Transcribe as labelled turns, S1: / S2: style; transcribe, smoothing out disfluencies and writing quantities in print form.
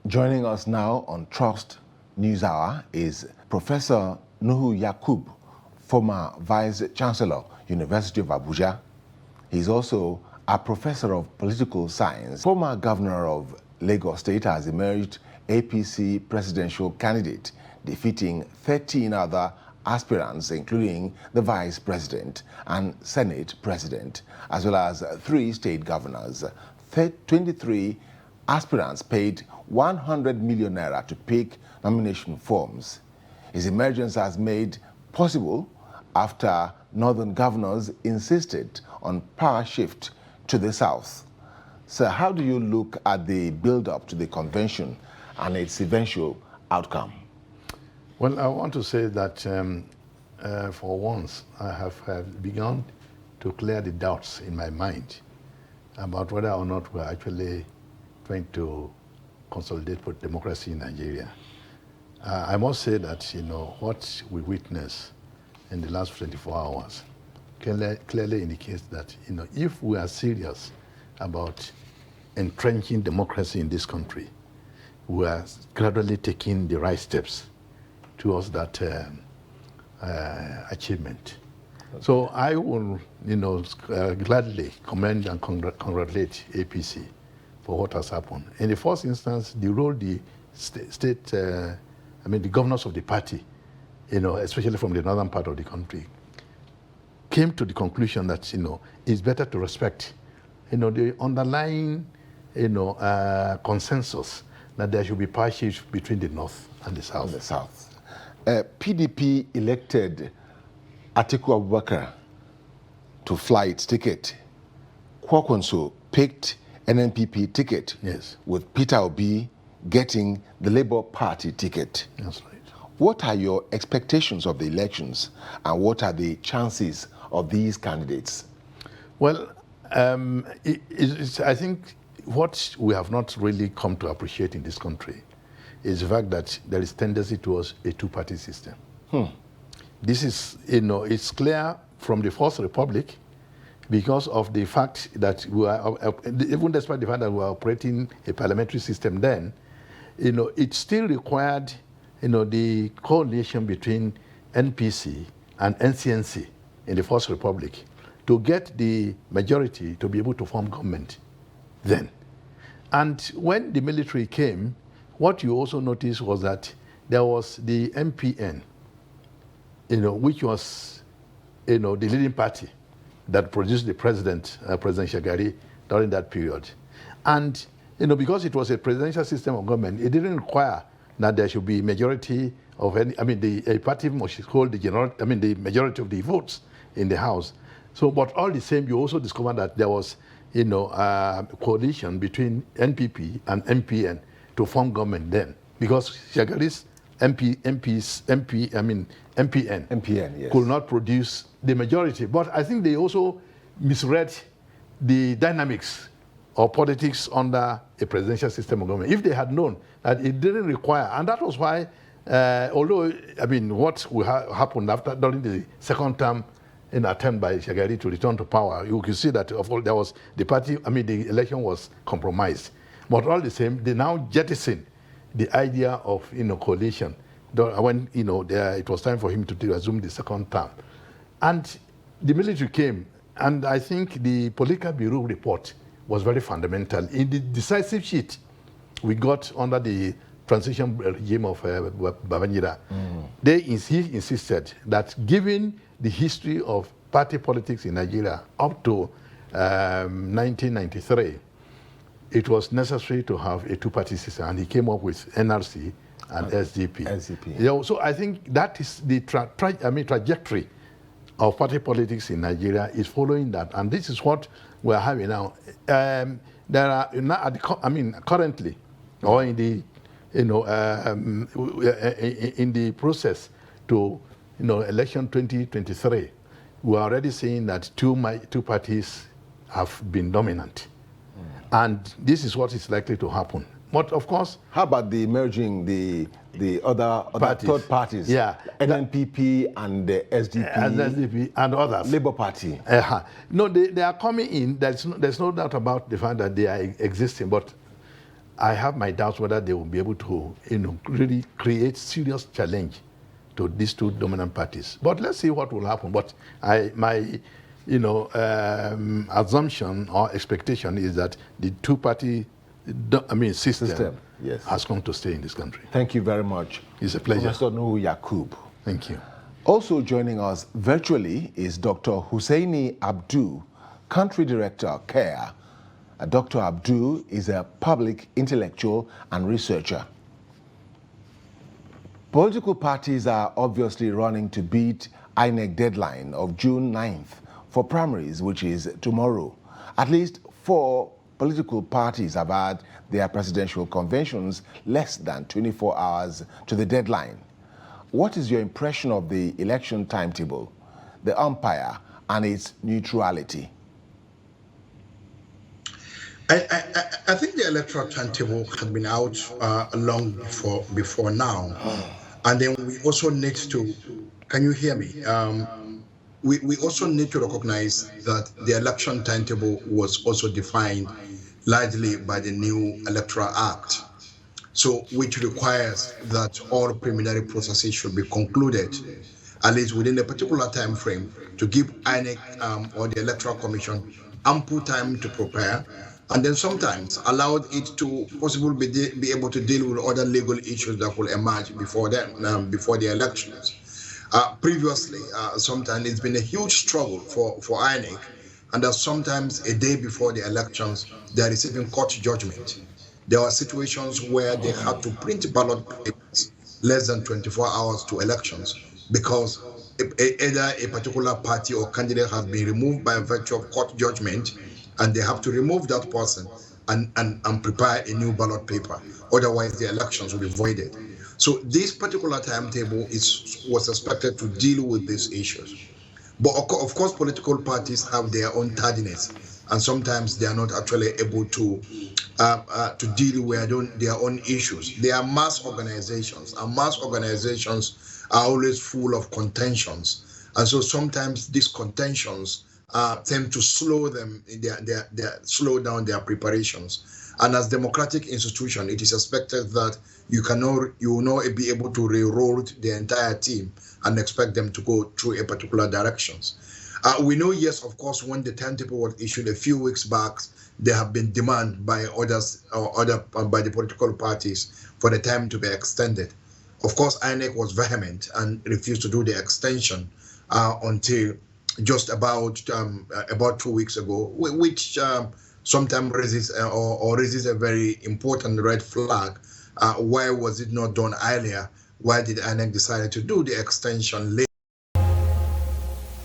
S1: Joining us now on Trust News Hour is Professor Nuhu Yaqub, former Vice Chancellor, University of Abuja. He's also a professor of political science. Former governor of Lagos State has emerged APC presidential candidate, defeating 13 other aspirants, including the vice president and senate president, as well as 3 state governors. 23 aspirants paid 100 million naira to pick nomination forms. His emergence has made possible after northern governors insisted on power shift to the south. So how do you look at the build-up to the convention and its eventual outcome?
S2: Well, I want to say that for once I have begun to clear the doubts in my mind about whether or not we're actually trying to consolidate democracy in Nigeria. I must say that, what we witnessed in the last 24 hours clearly indicates that, if we are serious about entrenching democracy in this country, we are gradually taking the right steps towards that achievement. So I will, gladly commend and congratulate APC for what has happened. In the first instance, the role the the governors of the party, especially from the northern part of the country, came to the conclusion that, it's better to respect, the underlying, consensus that there should be power shift between the north and the south.
S1: PDP elected Atiku Abubakar to fly its ticket. Kwankwaso picked NNPP ticket,
S2: yes,
S1: with Peter Obi getting the Labour Party ticket.
S2: That's right.
S1: What are your expectations of the elections, and what are the chances of these candidates?
S2: Well, I think what we have not really come to appreciate in this country is the fact that there is tendency towards a two-party system. This is, it's clear from the First Republic, because of the fact that we are, even despite the fact that we are operating a parliamentary system then, it still required, the coalition between NPC and NCNC in the First Republic to get the majority to be able to form government then. And when the military came, what you also noticed was that there was the MPN, which was, the leading party that produced the President Shagari during that period. And, because it was a presidential system of government, it didn't require that there should be majority of any, a party must hold the majority of the votes in the House. So, but all the same, you also discovered that there was, a coalition between NPP and MPN to form government then, because Shagari's MPN
S1: yes,
S2: could not produce the majority. But I think they also misread the dynamics of politics under a presidential system of government. If they had known that it didn't require, and that was why, although, what happened during the second term, in attempt by Shagari to return to power, you can see that there was the party, the election was compromised. But all the same, they now jettisoned the idea of, coalition when, it was time for him to assume the second term. And the military came, and I think the Political Bureau report was very fundamental. In the decisive sheet we got under the transition regime of Babangida, he insisted that given the history of party politics in Nigeria up to 1993, it was necessary to have a two-party system, and he came up with NRC and SDP. So I think that is the trajectory of party politics in Nigeria is following that, and this is what we are having now. There are currently, or in the in the process to election 2023, we are already seeing that two parties have been dominant. And this is what is likely to happen. But of course,
S1: how about the merging the other third parties?
S2: Yeah,
S1: NNPP and the SDP
S2: and others.
S1: Labour Party.
S2: No, they are coming in. There's no doubt about the fact that they are existing. But I have my doubts whether they will be able to, really create serious challenge to these two dominant parties. But let's see what will happen. But my assumption or expectation is that the two-party, system
S1: yes,
S2: has come to stay in this country.
S1: Thank you very much.
S2: It's a pleasure.
S1: Professor Nuhu Yaqub.
S2: Thank you.
S1: Also joining us virtually is Dr. Hussaini Abdu, Country Director, CARE. Dr. Abdu is a public intellectual and researcher. Political parties are obviously running to beat INEC deadline of June 9th for primaries, which is tomorrow. At least 4 political parties have had their presidential conventions less than 24 hours to the deadline. What is your impression of the election timetable, the umpire, and its neutrality?
S3: I think the electoral timetable had been out long before now. And then we also need to, can you hear me? We also need to recognize that the election timetable was also defined largely by the new Electoral Act. So which requires that all preliminary processes should be concluded, at least within a particular time frame, to give INEC or the Electoral Commission ample time to prepare, and then sometimes allowed it to possibly be able to deal with other legal issues that will emerge before them, before the elections. Previously, sometimes it's been a huge struggle for INEC, and that sometimes a day before the elections, they're receiving court judgment. There are situations where they had to print ballot papers less than 24 hours to elections because either a particular party or candidate has been removed by virtue of court judgment, and they have to remove that person and prepare a new ballot paper. Otherwise, the elections will be voided. So this particular timetable was expected to deal with these issues. But of course, political parties have their own tardiness, and sometimes they are not actually able to deal with their own issues. They are mass organizations, and mass organizations are always full of contentions. And so sometimes these contentions tend to slow them, slow down their preparations. And as democratic institution, it is expected that you will not be able to re-roll the entire team and expect them to go through a particular directions. We know, yes, of course, when the timetable was issued a few weeks back, there have been demand by others by the political parties for the time to be extended. Of course, INEC was vehement and refused to do the extension until just about 2 weeks ago, which sometimes raises raises a very important red flag. Why was it not done earlier? Why did INEC decide to do the extension later?